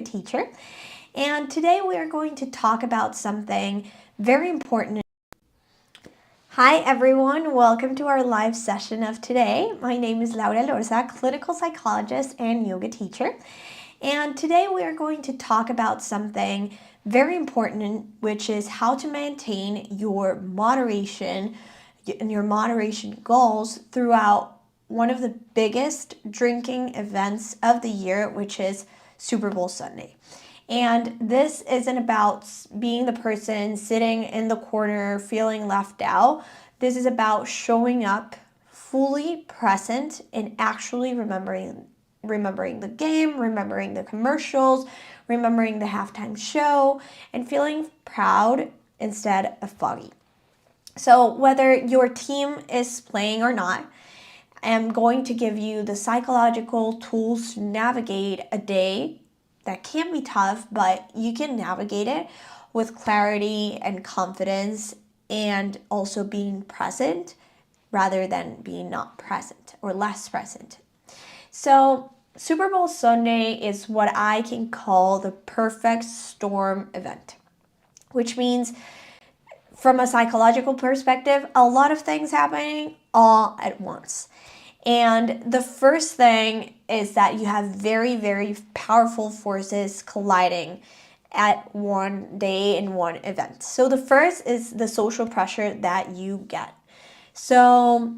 teacher, and today we are going to talk about something very important. Hi everyone, welcome to our live session of today. My name is Laura Lorza, clinical psychologist and yoga teacher, and today we are going to talk about something very important, which is how to maintain your moderation and your moderation goals throughout one of the biggest drinking events of the year, which is Super Bowl Sunday. And this isn't about being the person sitting in the corner feeling left out. This is about showing up fully present and actually remembering the game, remembering the commercials, remembering the halftime show, and feeling proud instead of foggy. So whether your team is playing or not, I'm going to give you the psychological tools to navigate a day that can be tough, but you can navigate it with clarity and confidence, and also being present rather than being not present or less present. So Super Bowl Sunday is what I can call the perfect storm event, which means from a psychological perspective, a lot of things happening all at once. And the first thing is that you have very, very powerful forces colliding at one day in one event. So the first is the social pressure that you get. So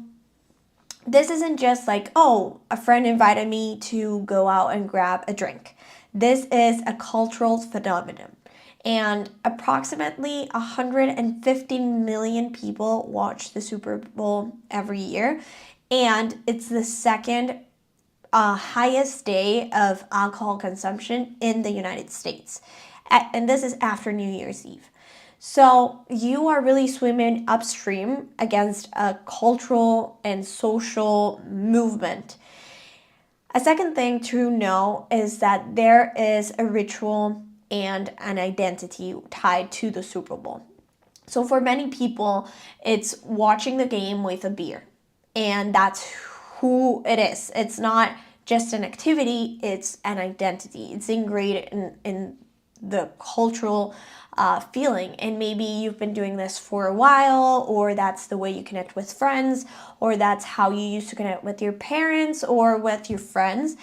this isn't just like, oh, a friend invited me to go out and grab a drink. This is a cultural phenomenon. And approximately 150 million people watch the Super Bowl every year. And it's the second highest day of alcohol consumption in the United States. And this is after New Year's Eve. So you are really swimming upstream against a cultural and social movement. A second thing to know is that there is a ritual and an identity tied to the Super Bowl. So for many people, it's watching the game with a beer. And that's who it is. It's not just an activity, it's an identity. It's ingrained in the cultural feeling. And maybe you've been doing this for a while, or that's the way you connect with friends, or that's how you used to connect with your parents or with your friends.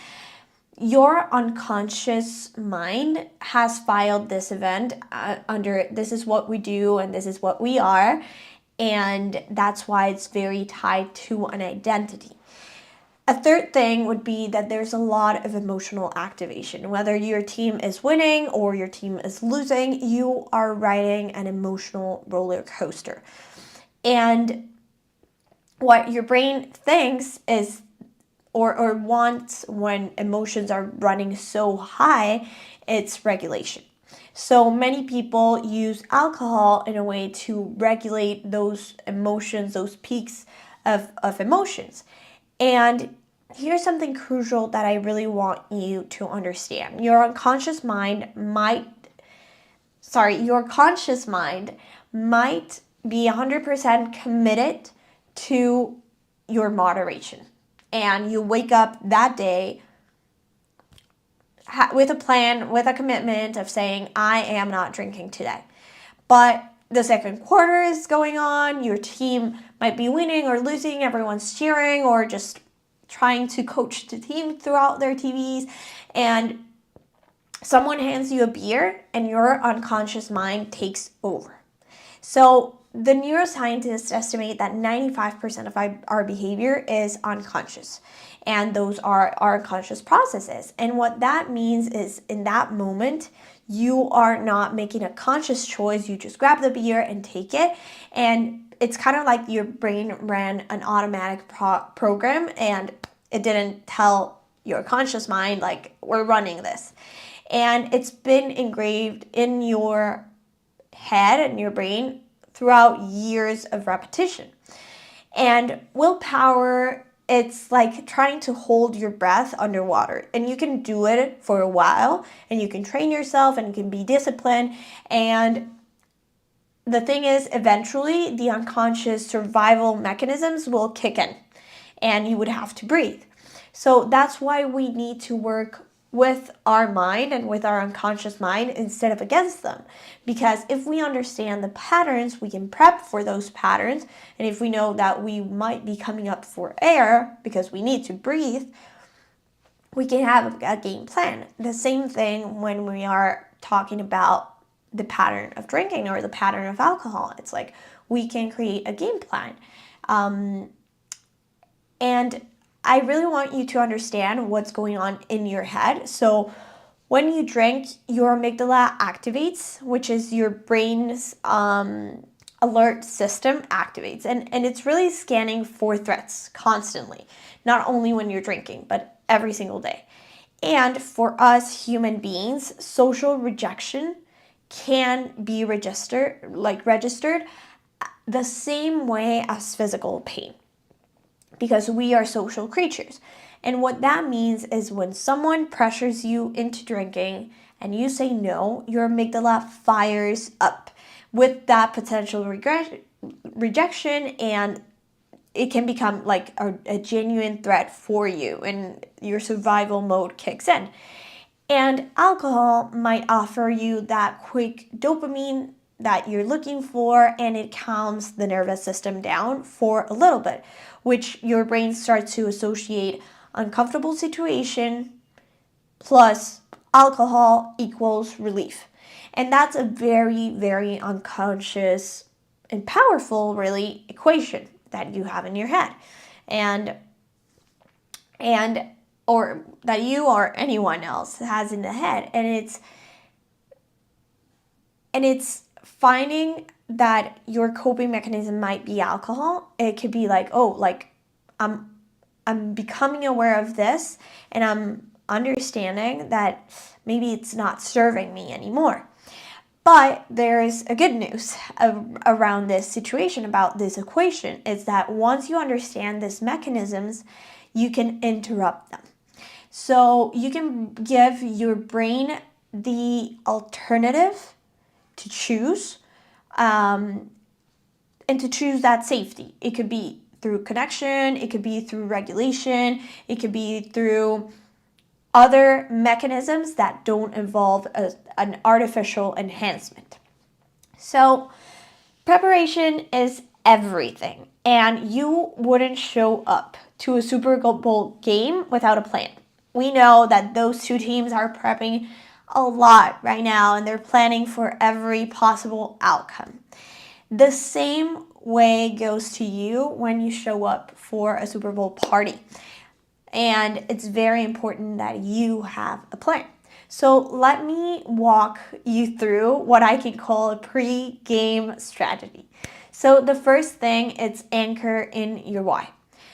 Your unconscious mind has filed this event under this is what we do and this is what we are. And that's why it's very tied to an identity. A third thing would be that there's a lot of emotional activation. Whether your team is winning or your team is losing, you are riding an emotional roller coaster. And what your brain thinks is or wants when emotions are running so high, it's regulation. So many people use alcohol in a way to regulate those emotions, those peaks of emotions. And here's something crucial that I really want you to understand. Your conscious mind might be 100% committed to your moderation. And you wake up that day with a plan, with a commitment of saying, I am not drinking today. But the second quarter is going on, your team might be winning or losing, everyone's cheering or just trying to coach the team throughout their TVs, and someone hands you a beer and your unconscious mind takes over. So the neuroscientists estimate that 95% of our behavior is unconscious. And those are our unconscious processes. And what that means is in that moment, you are not making a conscious choice. You just grab the beer and take it. And it's kind of like your brain ran an automatic program and it didn't tell your conscious mind, like, we're running this. And it's been engraved in your head and your brain throughout years of repetition. And willpower, it's like trying to hold your breath underwater. And you can do it for a while, and you can train yourself, and you can be disciplined. And the thing is, eventually, the unconscious survival mechanisms will kick in, and you would have to breathe. So that's why we need to work with our mind and with our unconscious mind instead of against them. Because if we understand the patterns, we can prep for those patterns. And if we know that we might be coming up for air because we need to breathe, we can have a game plan. The same thing when we are talking about the pattern of drinking or the pattern of alcohol. It's like we can create a game plan. And I really want you to understand what's going on in your head. So when you drink, your amygdala activates, which is your brain's alert system activates. And it's really scanning for threats constantly, not only when you're drinking, but every single day. And for us human beings, social rejection can be registered the same way as physical pain, because we are social creatures. And what that means is when someone pressures you into drinking and you say no, your amygdala fires up with that potential rejection, and it can become like a genuine threat for you, and your survival mode kicks in. And alcohol might offer you that quick dopamine that you're looking for, and it calms the nervous system down for a little bit, which your brain starts to associate uncomfortable situation plus alcohol equals relief. And that's a very, very unconscious and powerful, really, equation that you have in your head. And or that you or anyone else has in the head. And it's finding that your coping mechanism might be alcohol. It could be like, oh, like I'm becoming aware of this, and I'm understanding that maybe it's not serving me anymore. But there's a good news around this situation, about this equation, is that once you understand these mechanisms, you can interrupt them. So you can give your brain the alternative to choose, and to choose that safety. It could be through connection, it could be through regulation, it could be through other mechanisms that don't involve an artificial enhancement. So preparation is everything, and you wouldn't show up to a Super Bowl game without a plan. We know that those two teams are prepping a lot right now, and they're planning for every possible outcome. The same way goes to you when you show up for a Super Bowl party. And it's very important that you have a plan. So let me walk you through what I can call a pre-game strategy. So the first thing is anchor in your why.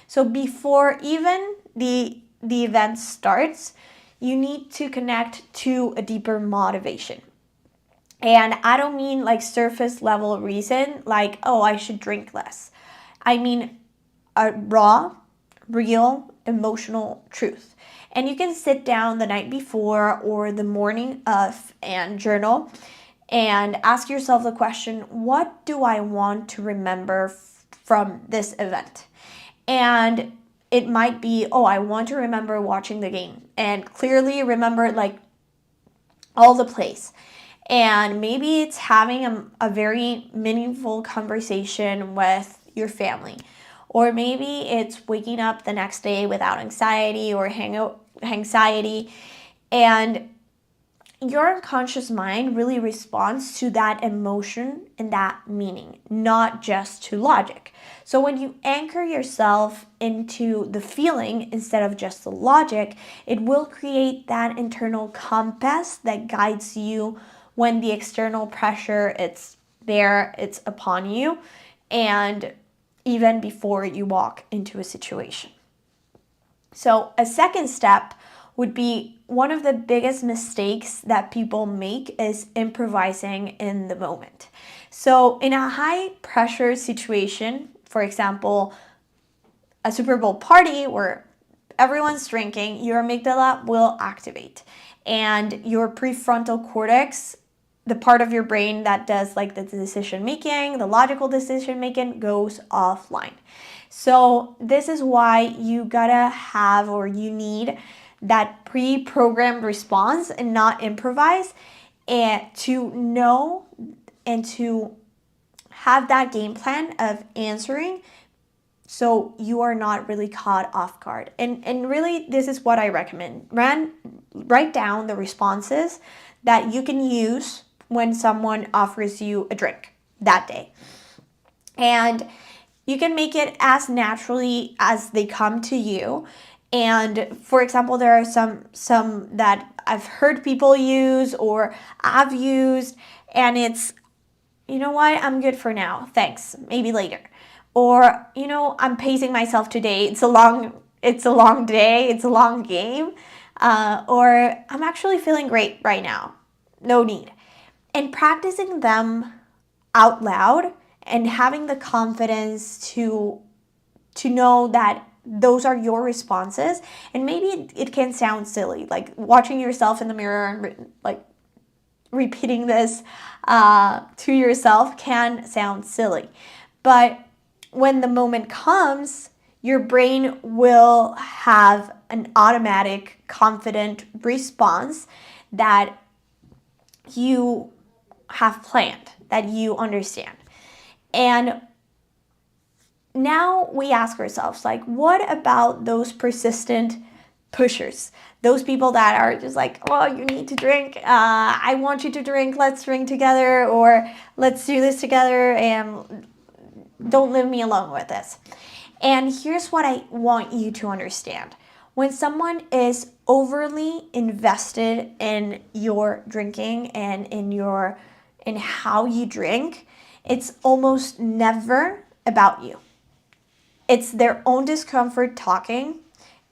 So before even the event starts, you need to connect to a deeper motivation. And I don't mean like surface level reason, like, oh, I should drink less. I mean a raw, real, emotional truth. And you can sit down the night before or the morning of and journal and ask yourself the question, what do I want to remember from this event? And it might be, oh, I want to remember watching the game and clearly remember like all the plays. And maybe it's having a very meaningful conversation with your family. Or maybe it's waking up the next day without anxiety or anxiety. And your unconscious mind really responds to that emotion and that meaning, not just to logic. So when you anchor yourself into the feeling instead of just the logic, it will create that internal compass that guides you when the external pressure it's upon you, and even before you walk into a situation. So a second step would be, one of the biggest mistakes that people make is improvising in the moment. So in a high pressure situation, for example, a Super Bowl party where everyone's drinking, your amygdala will activate, and your prefrontal cortex, the part of your brain that does like the decision making, the logical decision making, goes offline. So this is why you gotta have, or you need that pre-programmed response and not improvise, and to know and to have that game plan of answering so you are not really caught off guard. And really, this is what I recommend. Write down the responses that you can use when someone offers you a drink that day. And you can make it as naturally as they come to you. And for example, there are some that I've heard people use or I've used, and it's, you know what, I'm good for now, thanks, maybe later. Or, you know, I'm pacing myself today, it's a long day, it's a long game. Or I'm actually feeling great right now, no need. And practicing them out loud and having the confidence to know that those are your responses. And maybe it can sound silly, like watching yourself in the mirror and like repeating this to yourself can sound silly. But when the moment comes, your brain will have an automatic, confident response that you have planned, that you understand. And now we ask ourselves, like, what about those persistent pushers? Those people that are just like, oh, you need to drink. I want you to drink. Let's drink together, or let's do this together, and don't leave me alone with this. And here's what I want you to understand. When someone is overly invested in your drinking and in how you drink, it's almost never about you. It's their own discomfort talking,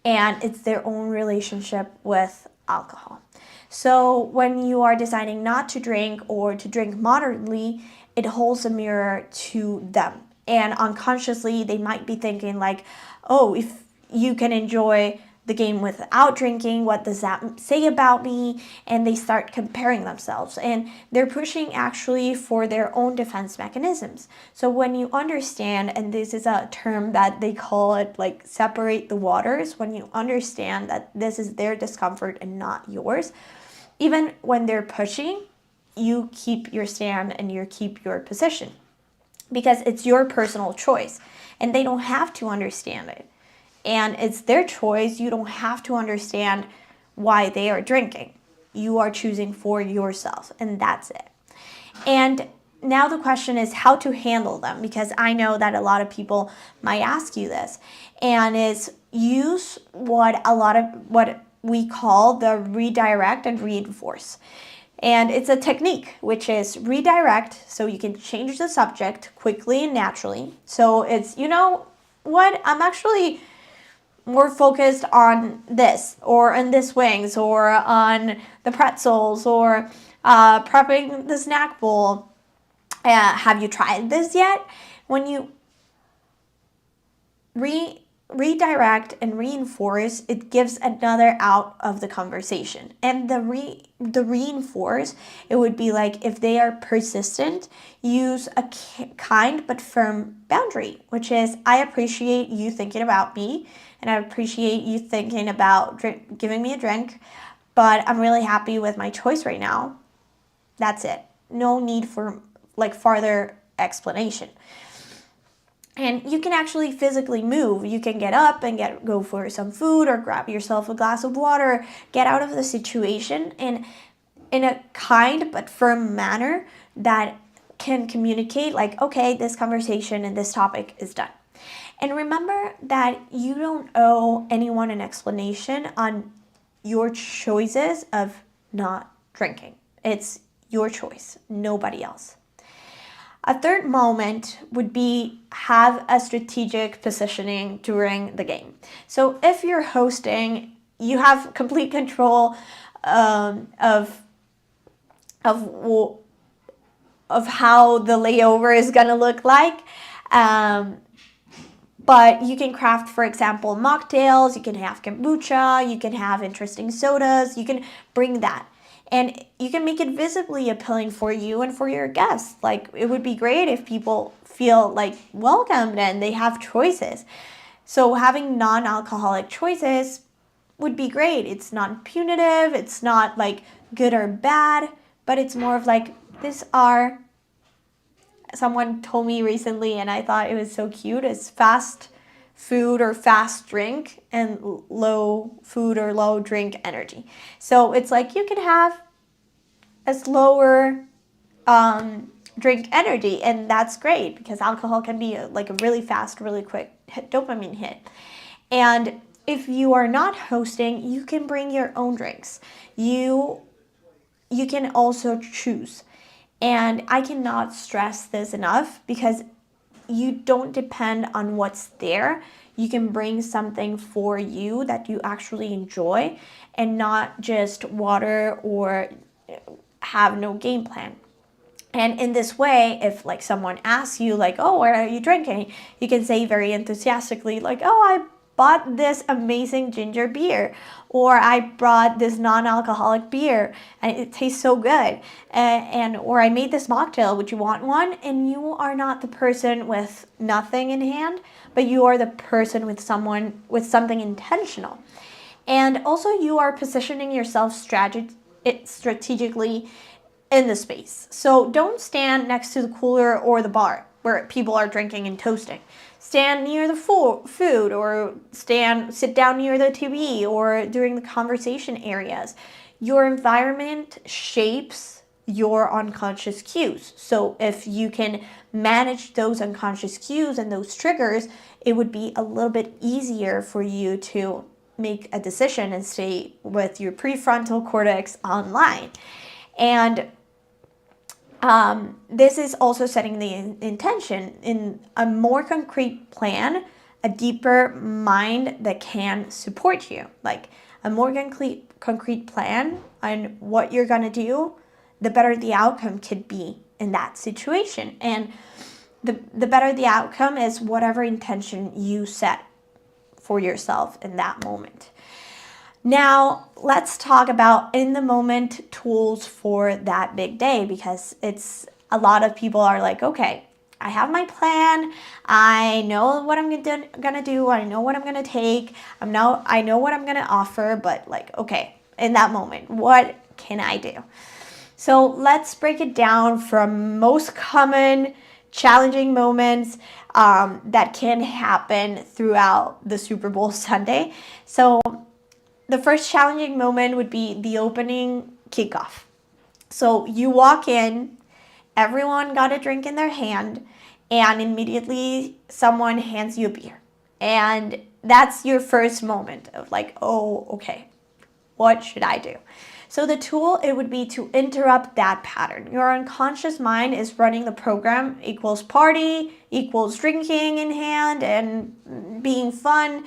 and it's their own relationship with alcohol. So when you are deciding not to drink or to drink moderately, it holds a mirror to them. And unconsciously, they might be thinking like, oh, if you can enjoy the game without drinking, what does that say about me? And they start comparing themselves, and they're pushing actually for their own defense mechanisms. So when you understand, and this is a term that they call it like separate the waters, when you understand that this is their discomfort and not yours, even when they're pushing, you keep your stand and you keep your position, because it's your personal choice and they don't have to understand it. And it's their choice. You don't have to understand why they are drinking. You are choosing for yourself, and that's it. And now the question is how to handle them, because I know that a lot of people might ask you this, and is use what we call the redirect and reinforce. And it's a technique, which is redirect, so you can change the subject quickly and naturally. So it's, you know what, I'm actually more focused on this, or on this wings, or on the pretzels, or prepping the snack bowl. Have you tried this yet? When you redirect and reinforce, it gives another out of the conversation. And the reinforce, it would be like, if they are persistent, use a kind but firm boundary, which is, I appreciate you thinking about me, and I appreciate you thinking about giving me a drink, but I'm really happy with my choice right now. That's it. No need for like farther explanation. And you can actually physically move. You can get up and go for some food, or grab yourself a glass of water, get out of the situation, and in a kind but firm manner that can communicate like, okay, this conversation and this topic is done. And remember that you don't owe anyone an explanation on your choices of not drinking. It's your choice, nobody else. A third moment would be have a strategic positioning during the game. So if you're hosting, you have complete control of how the layover is going to look like. But you can craft, for example, mocktails, you can have kombucha, you can have interesting sodas, you can bring that. And you can make it visibly appealing for you and for your guests. Like, it would be great if people feel like welcomed and they have choices. So having non-alcoholic choices would be great. It's not punitive. It's not like good or bad, but it's more of like, someone told me recently, and I thought it was so cute, is fast food or fast drink and low food or low drink energy. So it's like you can have a slower drink energy, and that's great because alcohol can be like a really fast, really quick dopamine hit. And if you are not hosting, you can bring your own drinks. You can also choose. And I cannot stress this enough because you don't depend on what's there. You can bring something for you that you actually enjoy and not just water or have no game plan. And in this way, if like someone asks you like, oh, what are you drinking? You can say very enthusiastically like, oh, I bought this amazing ginger beer, or I brought this non-alcoholic beer and it tastes so good, or I made this mocktail, would you want one? And you are not the person with nothing in hand, but you are the person with something intentional. And also you are positioning yourself strategically in the space. So don't stand next to the cooler or the bar where people are drinking and toasting. Stand near the food, or sit down near the TV or during the conversation areas. Your environment shapes your unconscious cues. So if you can manage those unconscious cues and those triggers, it would be a little bit easier for you to make a decision and stay with your prefrontal cortex online. And this is also setting the intention in a more concrete plan, a deeper mind that can support you. Like a more concrete plan on what you're going to do, the better the outcome could be in that situation. And the better the outcome is whatever intention you set for yourself in that moment. Now, let's talk about in the moment tools for that big day, because it's a lot of people are like, okay, I have my plan. I know what I'm gonna do. I know what I'm gonna take. I know what I'm gonna offer, but like, okay, in that moment, what can I do? So let's break it down from most common challenging moments that can happen throughout the Super Bowl Sunday. So the first challenging moment would be the opening kickoff. So you walk in, everyone got a drink in their hand, and immediately someone hands you a beer. And that's your first moment of like, oh, okay, what should I do? So the tool, it would be to interrupt that pattern. Your unconscious mind is running the program equals party, equals drinking in hand and being fun.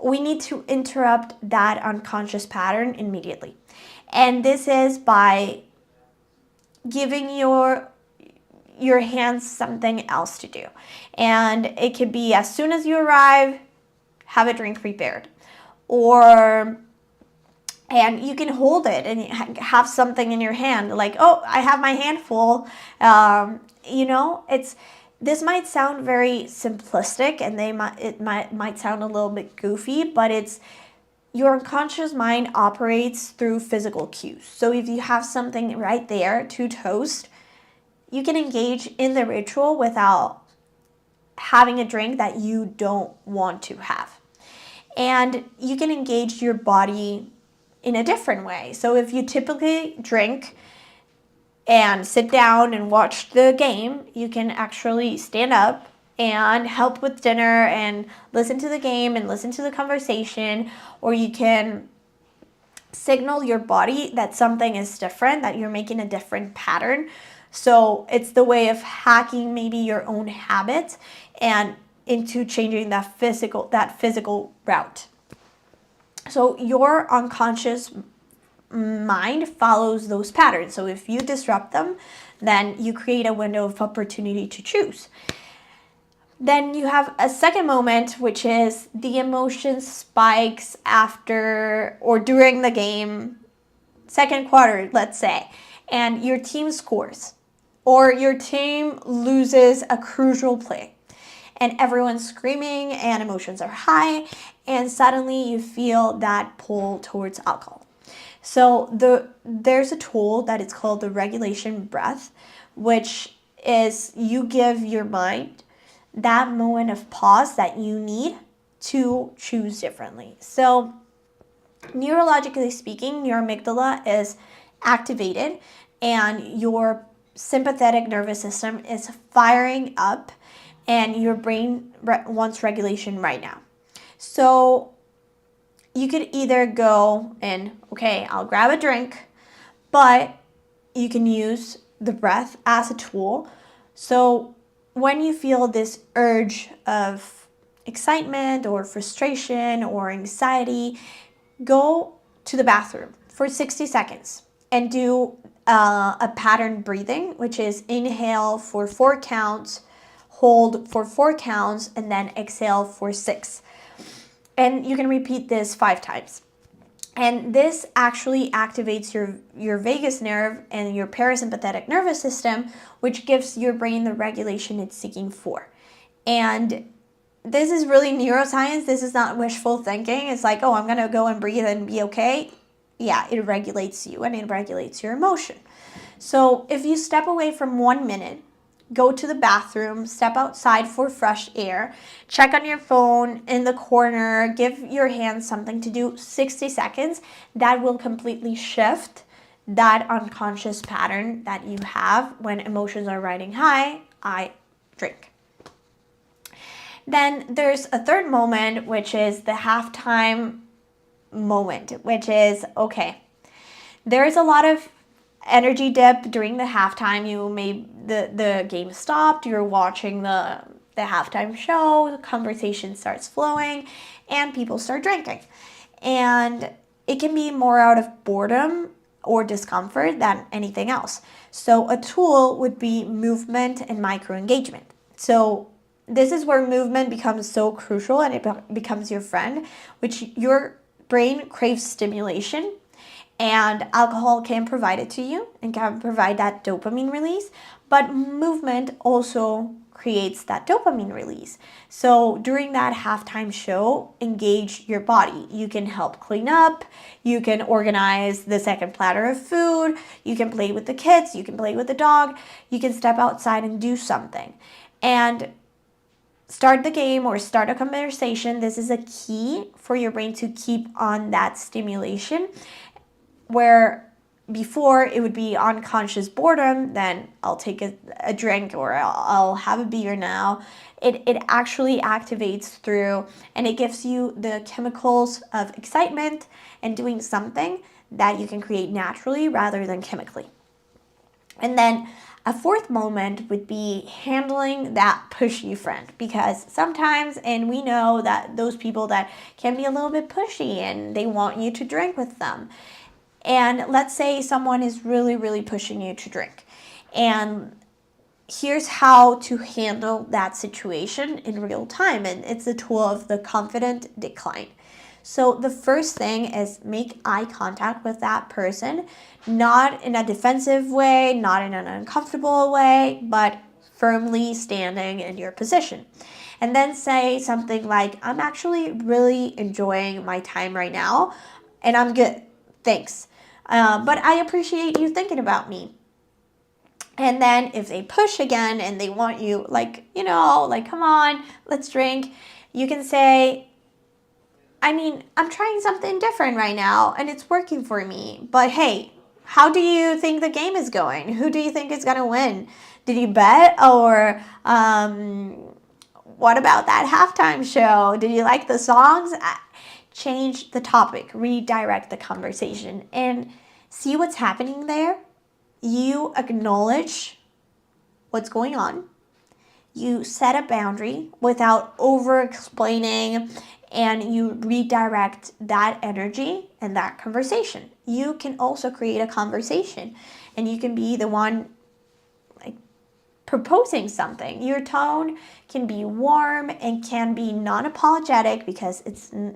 We need to interrupt that unconscious pattern immediately. And this is by giving your hands something else to do. And it could be as soon as you arrive, have a drink prepared. And you can hold it and have something in your hand. Like, oh, I have my hand full. This might sound very simplistic, and it might sound a little bit goofy, but it's your unconscious mind operates through physical cues. So if you have something right there to toast, you can engage in the ritual without having a drink that you don't want to have. And you can engage your body in a different way. So if you typically drink and sit down and watch the game, you can actually stand up and help with dinner and listen to the game and listen to the conversation, or you can signal your body that something is different, that you're making a different pattern. So it's the way of hacking maybe your own habits and into changing that physical route. So your unconscious mind follows those patterns. So if you disrupt them, then you create a window of opportunity to choose. Then you have a second moment, which is the emotion spikes after or during the game, second quarter, let's say, and your team scores or your team loses a crucial play. and everyone's screaming and emotions are high, and suddenly you feel that pull towards alcohol. So there's a tool that is called the regulation breath, which is you give your mind that moment of pause that you need to choose differently. So neurologically speaking, your amygdala is activated and your sympathetic nervous system is firing up, and your brain wants regulation right now. So you could either go and, okay, I'll grab a drink, but you can use the breath as a tool. So when you feel this urge of excitement or frustration or anxiety, go to the bathroom for 60 seconds and do a pattern breathing, which is inhale for 4 counts, hold for 4 counts, and then exhale for 6. And you can repeat this 5 times. And this actually activates your vagus nerve and your parasympathetic nervous system, which gives your brain the regulation it's seeking for. And this is really neuroscience. This is not wishful thinking. It's like, oh, I'm going to go and breathe and be okay. Yeah, it regulates you and it regulates your emotion. So if you step away from 1 minute, go to the bathroom, step outside for fresh air, check on your phone in the corner, give your hands something to do, 60 seconds, that will completely shift that unconscious pattern that you have when emotions are riding high. I drink. Then there's a third moment, which is the halftime moment, which is, okay, there's a lot of energy dip during the halftime. The game stopped, you're watching the halftime show, the conversation starts flowing, and people start drinking. And it can be more out of boredom or discomfort than anything else. So a tool would be movement and micro engagement. So this is where movement becomes so crucial and it becomes your friend, which your brain craves stimulation. And alcohol can provide it to you and can provide that dopamine release, but movement also creates that dopamine release. So during that halftime show, engage your body. You can help clean up, you can organize the second platter of food, you can play with the kids, you can play with the dog, you can step outside and do something. And start the game or start a conversation. This is a key for your brain to keep on that stimulation, where before it would be unconscious boredom, then I'll take a drink or I'll have a beer now. It actually activates through, and it gives you the chemicals of excitement and doing something that you can create naturally rather than chemically. And then a fourth moment would be handling that pushy friend, because sometimes, and we know that those people that can be a little bit pushy and they want you to drink with them. And let's say someone is really, really pushing you to drink. And here's how to handle that situation in real time. And it's the tool of the confident decline. So the first thing is make eye contact with that person, not in a defensive way, not in an uncomfortable way, but firmly standing in your position. And then say something like, I'm actually really enjoying my time right now, and I'm good. Thanks. But I appreciate you thinking about me. And then if they push again and they want you, come on, let's drink, you can say, I'm trying something different right now and it's working for me. But hey, how do you think the game is going? Who do you think is going to win? Did you bet? Or what about that halftime show? Did you like the songs? Change the topic, redirect the conversation, and see what's happening there. You acknowledge what's going on. You set a boundary without over-explaining, and you redirect that energy and that conversation. You can also create a conversation, and you can be the one proposing something. Your tone can be warm and can be non-apologetic, because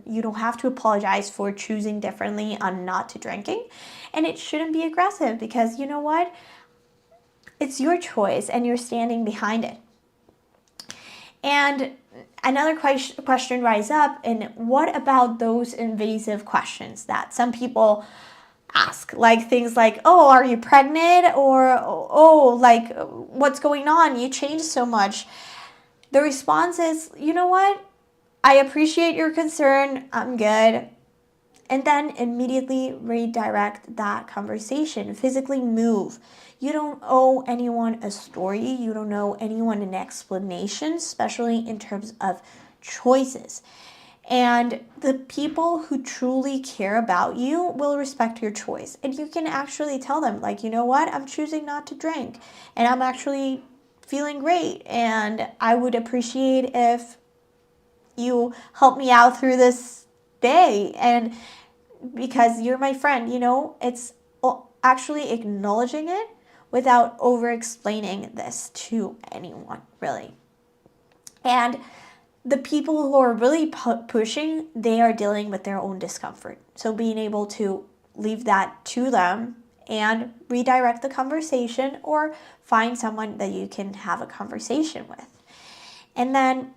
you don't have to apologize for choosing differently on not to drinking. And it shouldn't be aggressive, because you know what? It's your choice and you're standing behind it. And another question rise up, and what about those invasive questions that some people ask, like things like, oh, are you pregnant? Or, oh, like, what's going on? You changed so much. The response is, you know what? I appreciate your concern. I'm good. And then immediately redirect that conversation. Physically move. You don't owe anyone a story. You don't owe anyone an explanation, especially in terms of choices. And the people who truly care about you will respect your choice. And you can actually tell them, like, you know what? I'm choosing not to drink. And I'm actually feeling great. And I would appreciate if you help me out through this day. And because you're my friend, it's actually acknowledging it without over explaining this to anyone, really. And the people who are really pushing, they are dealing with their own discomfort. So being able to leave that to them and redirect the conversation, or find someone that you can have a conversation with. And then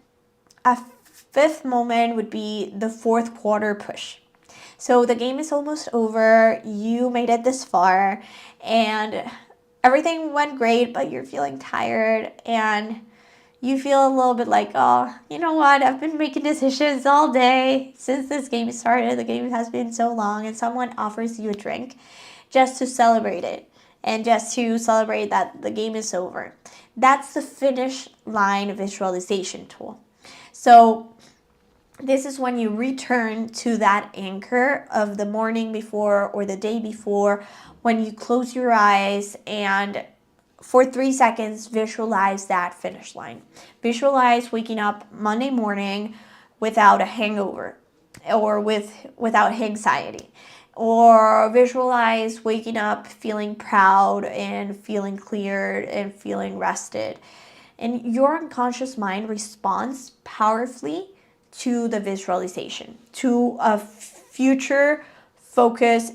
a fifth moment would be the fourth quarter push. So the game is almost over, you made it this far, and everything went great, but you're feeling tired, and you feel a little bit like, oh, you know what, I've been making decisions all day since this game started. The game has been so long, and someone offers you a drink just to celebrate it, and just to celebrate that the game is over. That's the finish line visualization tool. So this is when you return to that anchor of the morning before or the day before, when you close your eyes and for 3 seconds visualize that finish line. Visualize waking up Monday morning without a hangover, or without anxiety. Or visualize waking up feeling proud and feeling cleared and feeling rested. And your unconscious mind responds powerfully to the visualization, to a future focused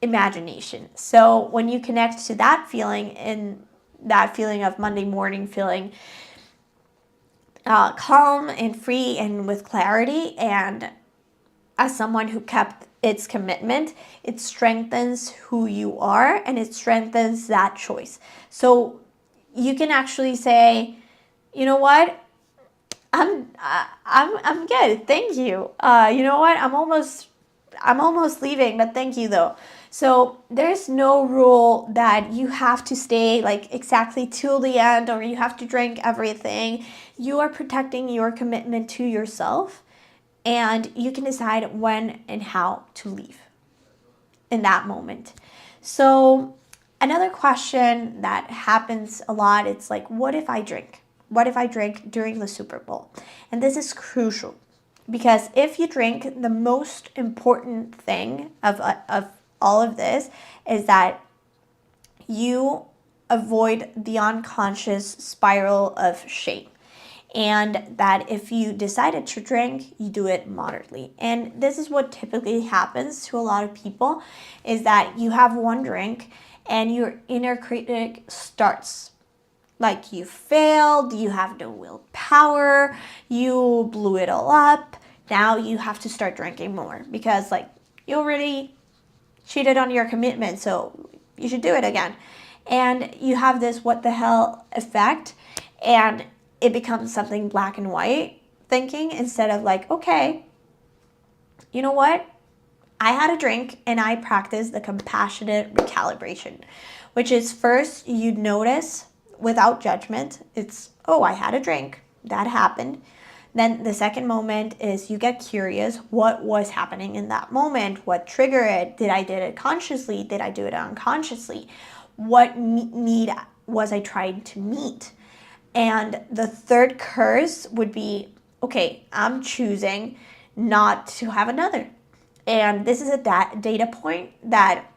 imagination. So when you connect to that feeling, and that feeling of Monday morning feeling calm and free and with clarity, and as someone who kept its commitment, it strengthens who you are, and it strengthens that choice. So you can actually say, you know what, I'm good. Thank you. You know what? I'm almost leaving, but thank you though. So there's no rule that you have to stay like exactly till the end, or you have to drink everything. You are protecting your commitment to yourself, and you can decide when and how to leave in that moment. So another question that happens a lot, it's like, what if I drink? What if I drink during the Super Bowl? And this is crucial, because if you drink, the most important thing of all of this is that you avoid the unconscious spiral of shame. And that if you decided to drink, you do it moderately. And this is what typically happens to a lot of people, is that you have one drink and your inner critic starts. Like, you failed, you have no willpower, you blew it all up. Now you have to start drinking more, because like, you already cheated on your commitment, so you should do it again. And you have this what the hell effect, and it becomes something black and white thinking, instead of like, okay, you know what? I had a drink and I practiced the compassionate recalibration, which is first you notice without judgment. It's, oh, I had a drink. That happened. Then the second moment is you get curious. What was happening in that moment? What triggered it? Did I did it consciously? Did I do it unconsciously? What need was I trying to meet? And the third curse would be, okay, I'm choosing not to have another. And this is a data point that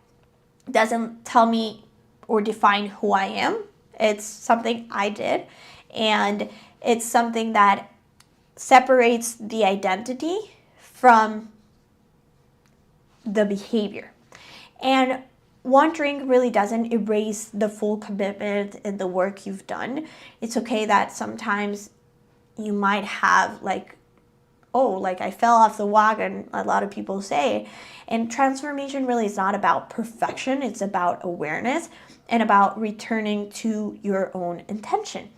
doesn't tell me or define who I am. It's something I did. And it's something that separates the identity from the behavior. And one drink really doesn't erase the full commitment and the work you've done. It's okay that sometimes you might have like, oh, like I fell off the wagon, a lot of people say. And transformation really is not about perfection. It's about awareness and about returning to your own intention.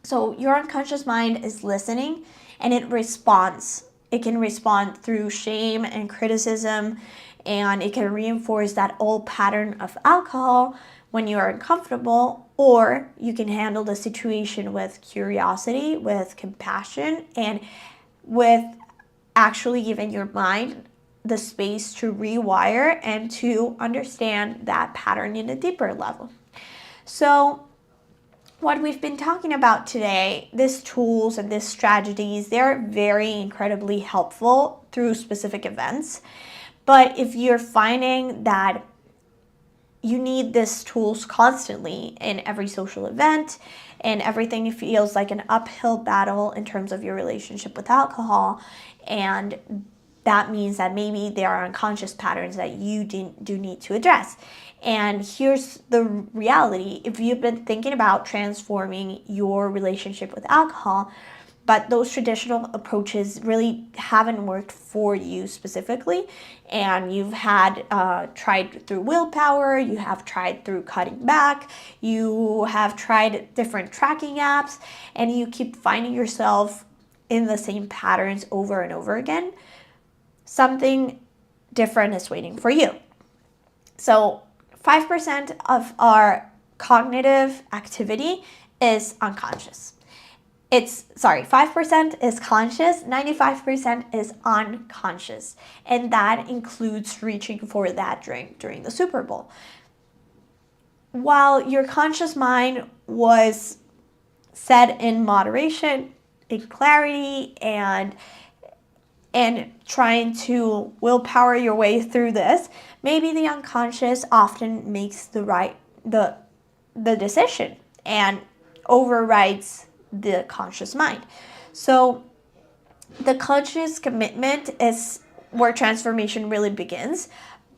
So your unconscious mind is listening, and it responds. It can respond through shame and criticism, and it can reinforce that old pattern of alcohol when you are uncomfortable, or you can handle the situation with curiosity, with compassion, and with actually giving your mind the space to rewire and to understand that pattern in a deeper level. So what we've been talking about today, these tools and these strategies, they're very incredibly helpful through specific events. But if you're finding that you need these tools constantly in every social event, and everything feels like an uphill battle in terms of your relationship with alcohol, and that means that maybe there are unconscious patterns that you do need to address. And here's the reality. If you've been thinking about transforming your relationship with alcohol, but those traditional approaches really haven't worked for you specifically, and you've had tried through willpower, you have tried through cutting back, you have tried different tracking apps, and you keep finding yourself in the same patterns over and over again, something different is waiting for you. So 5% of our cognitive activity is unconscious. 5% is conscious, 95% is unconscious. And that includes reaching for that drink during the Super Bowl. While your conscious mind was set in moderation, in clarity, and trying to willpower your way through this, maybe the unconscious often makes the decision and overrides the conscious mind. So the conscious commitment is where transformation really begins.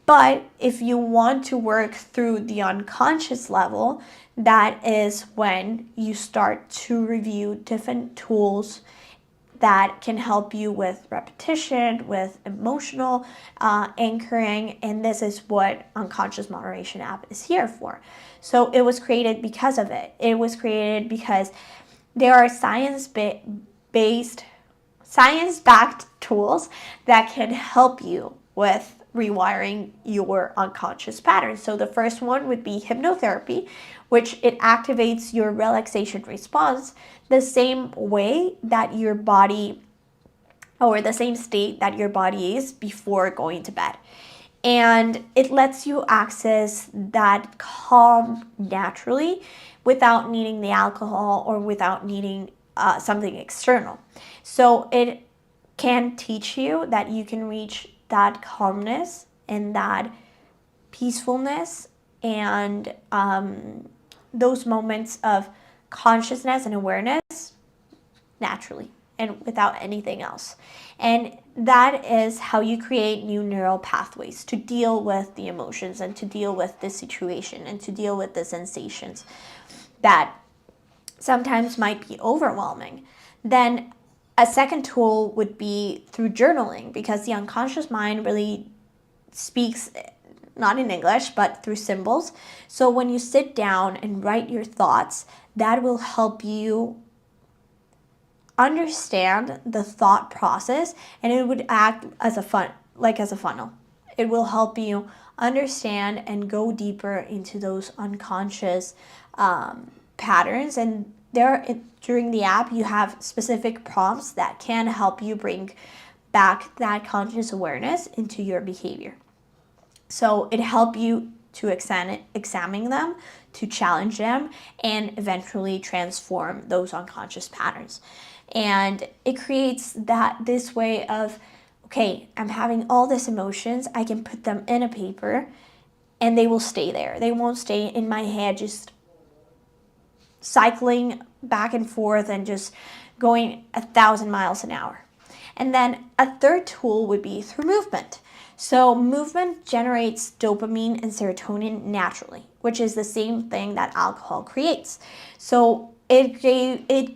But if you want to work through the unconscious level, that is when you start to review different tools that can help you with repetition, with emotional anchoring, and this is what Unconscious Moderation app is here for. So it was created because of it. It was created because there are science-backed tools that can help you with rewiring your unconscious patterns. So the first one would be hypnotherapy, which it activates your relaxation response the same way that your body, or the same state that your body is before going to bed. And it lets you access that calm naturally without needing the alcohol or without needing something external. So it can teach you that you can reach that calmness and that peacefulness and those moments of consciousness and awareness naturally and without anything else. And that is how you create new neural pathways to deal with the emotions and to deal with the situation and to deal with the sensations that sometimes might be overwhelming. Then a second tool would be through journaling, because the unconscious mind really speaks not in English, but through symbols. So when you sit down and write your thoughts, that will help you understand the thought process, and it would act as a funnel. It will help you understand and go deeper into those unconscious patterns. And during the app, you have specific prompts that can help you bring back that conscious awareness into your behavior. So it helps you to examine them, to challenge them, and eventually transform those unconscious patterns. And it creates this way of, okay, I'm having all these emotions, I can put them in a paper and they will stay there. They won't stay in my head just cycling back and forth and just going 1,000 miles an hour. And then a third tool would be through movement. So movement generates dopamine and serotonin naturally, which is the same thing that alcohol creates. So it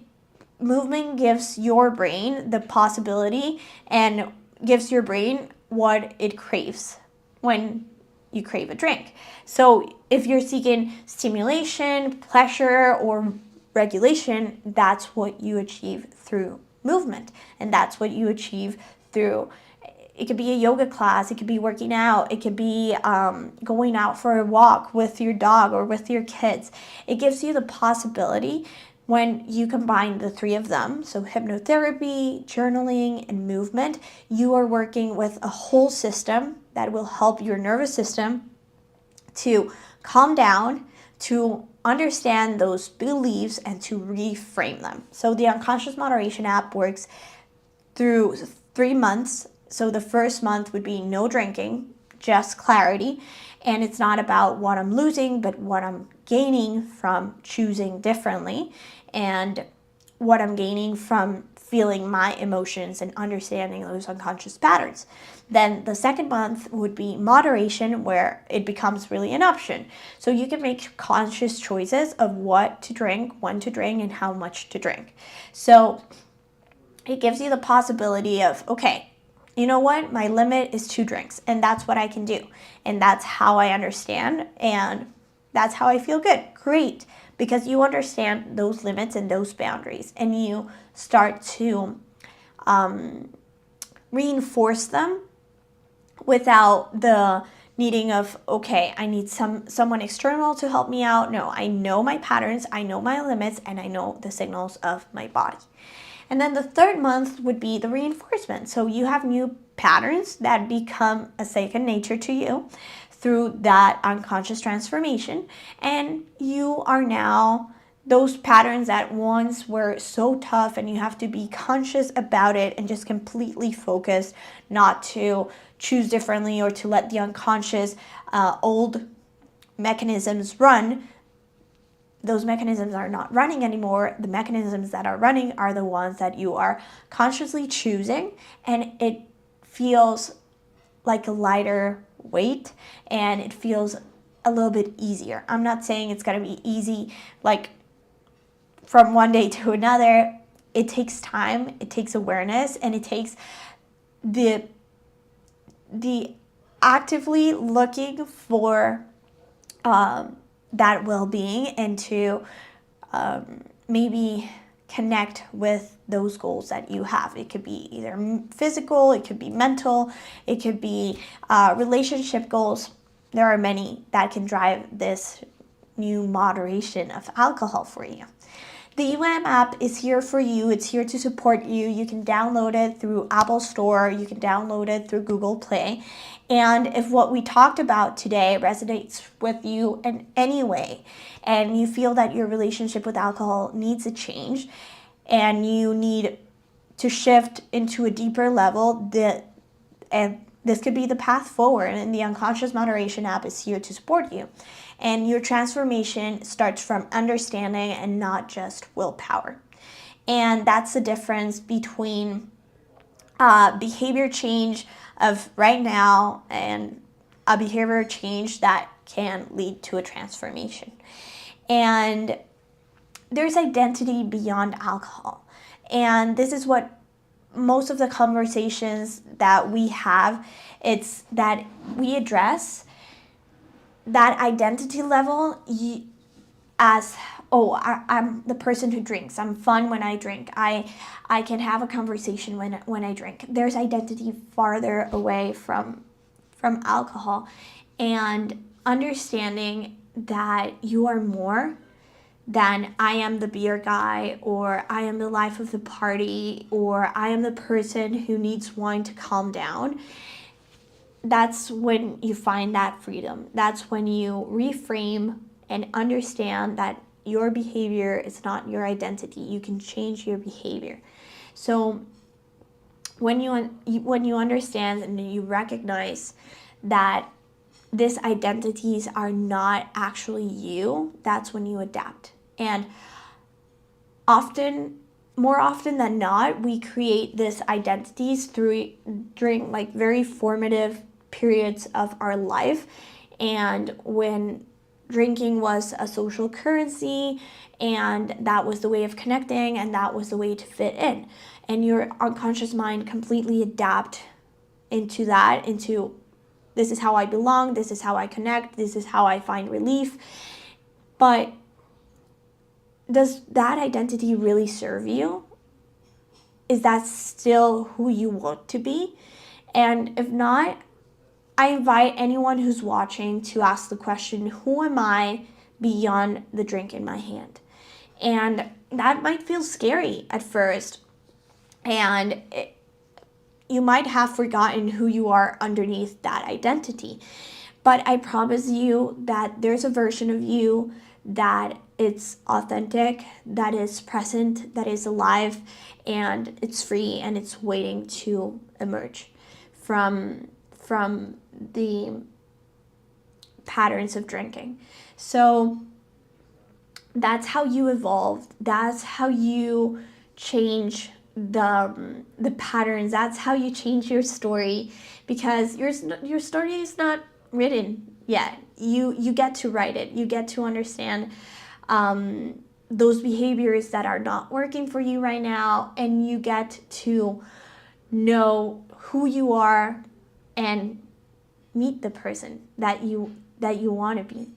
movement gives your brain the possibility and gives your brain what it craves when you crave a drink. So if you're seeking stimulation, pleasure, or regulation, that's what you achieve through movement. And that's what you achieve through, it could be a yoga class, it could be working out, it could be going out for a walk with your dog or with your kids. It gives you the possibility when you combine the three of them, so hypnotherapy, journaling, and movement, you are working with a whole system that will help your nervous system to calm down, to understand those beliefs, and to reframe them. So the Unconscious Moderation app works through 3 months. So the first month would be no drinking, just clarity. And it's not about what I'm losing, but what I'm gaining from choosing differently, and what I'm gaining from feeling my emotions and understanding those unconscious patterns. Then the second month would be moderation, where it becomes really an option. So you can make conscious choices of what to drink, when to drink, and how much to drink. So it gives you the possibility of, okay, you know what? My limit is 2 drinks, and that's what I can do. And that's how I understand, and that's how I feel good. Great. Because you understand those limits and those boundaries, and you start to reinforce them without the needing of, okay, I need someone external to help me out. No, I know my patterns, I know my limits, and I know the signals of my body. And then the third month would be the reinforcement. So you have new patterns that become a second nature to you through that unconscious transformation. And you are now, those patterns that once were so tough and you have to be conscious about it and just completely focused not to choose differently or to let the unconscious old mechanisms run. Those mechanisms are not running anymore. The mechanisms that are running are the ones that you are consciously choosing, and it feels like a lighter weight, and it feels a little bit easier. I'm not saying it's going to be easy like from one day to another. It takes time, it takes awareness, and it takes the actively looking for that well-being, and to maybe connect with those goals that you have. It could be either physical, it could be mental, it could be relationship goals. There are many that can drive this new moderation of alcohol for you. The UM app is here for you. It's here to support you. You can download it through Apple Store. You can download it through Google Play. And if what we talked about today resonates with you in any way, and you feel that your relationship with alcohol needs a change, and you need to shift into a deeper level, and this could be the path forward, and the Unconscious Moderation app is here to support you. And your transformation starts from understanding and not just willpower. And that's the difference between behavior change of right now and a behavior change that can lead to a transformation. And there's identity beyond alcohol. And this is what most of the conversations that we have, it's that we address that identity level as, oh, I'm the person who drinks. I'm fun when I drink. I can have a conversation when I drink. There's identity farther away from alcohol, and understanding that you are more than I am the beer guy, or I am the life of the party, or I am the person who needs wine to calm down. That's when you find that freedom. That's when you reframe and understand that your behavior is not your identity. You can change your behavior. So when you understand and you recognize that these identities are not actually you, that's when you adapt. And more often than not, we create these identities during like very formative periods of our life. And when drinking was a social currency, and that was the way of connecting, and that was the way to fit in. And your unconscious mind completely adapt into that, into this is how I belong, this is how I connect, this is how I find relief. But does that identity really serve you? Is that still who you want to be? And if not, I invite anyone who's watching to ask the question, who am I beyond the drink in my hand? And that might feel scary at first. And you might have forgotten who you are underneath that identity. But I promise you that there's a version of you that it's authentic, that is present, that is alive, and it's free, and it's waiting to emerge from the patterns of drinking. So that's how you evolve. That's how you change the patterns. That's how you change your story, because your story is not written yet. You get to write it. You get to understand those behaviors that are not working for you right now, and you get to know who you are and meet the person that you want to be.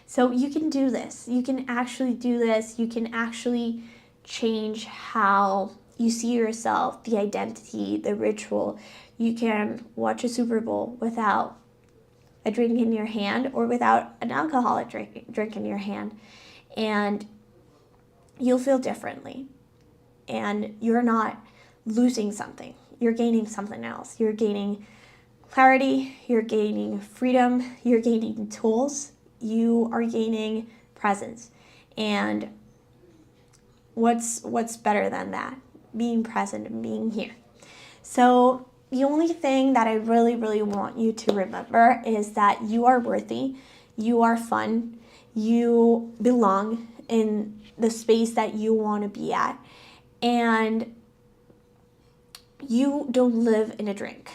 So you can do this. You can actually do this. You can actually change how you see yourself, the identity, the ritual. You can watch a Super Bowl without a drink in your hand, or without an alcoholic drink in your hand, and you'll feel differently. And you're not losing something. You're gaining something else. You're gaining clarity, you're gaining freedom, you're gaining tools, you are gaining presence. And what's better than that? Being present and being here. So the only thing that I really, really want you to remember is that you are worthy, you are fun, you belong in the space that you want to be at, and you don't live in a drink.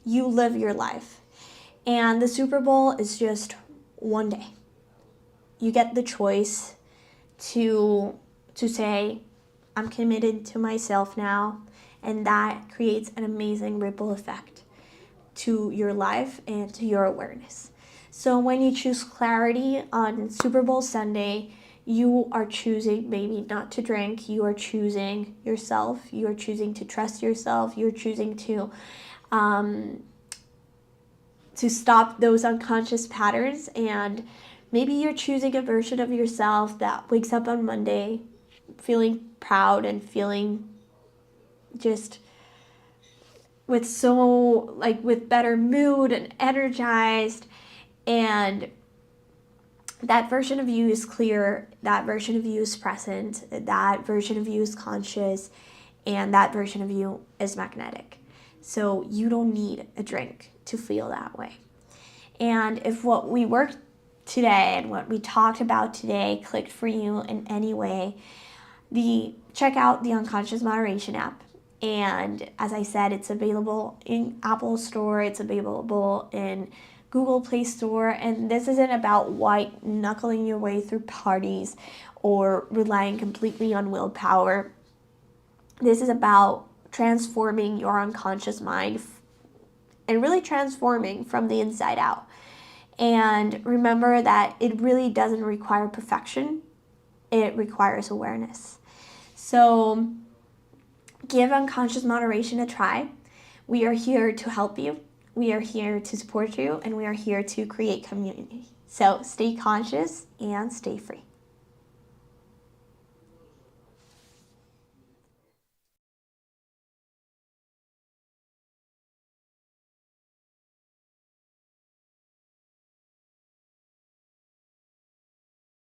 You live your life. And the Super Bowl is just one day. You get the choice to say, I'm committed to myself now, and that creates an amazing ripple effect to your life and to your awareness. So when you choose clarity on Super Bowl Sunday, you are choosing maybe not to drink, you are choosing yourself, you are choosing to trust yourself, you're choosing to stop those unconscious patterns, and maybe you're choosing a version of yourself that wakes up on Monday feeling proud and feeling just with better mood and energized, and that version of you is clear, that version of you is present, that version of you is conscious, and that version of you is magnetic. So you don't need a drink to feel that way. And if what we worked today and what we talked about today clicked for you in any way, check out the Unconscious Moderation app. And as I said, it's available in Apple Store, it's available in Google Play Store, and this isn't about white knuckling your way through parties or relying completely on willpower. This is about transforming your unconscious mind and really transforming from the inside out. And remember that it really doesn't require perfection, it requires awareness. So give Unconscious Moderation a try. We are here to help you. We are here to support you, and we are here to create community. So stay conscious and stay free.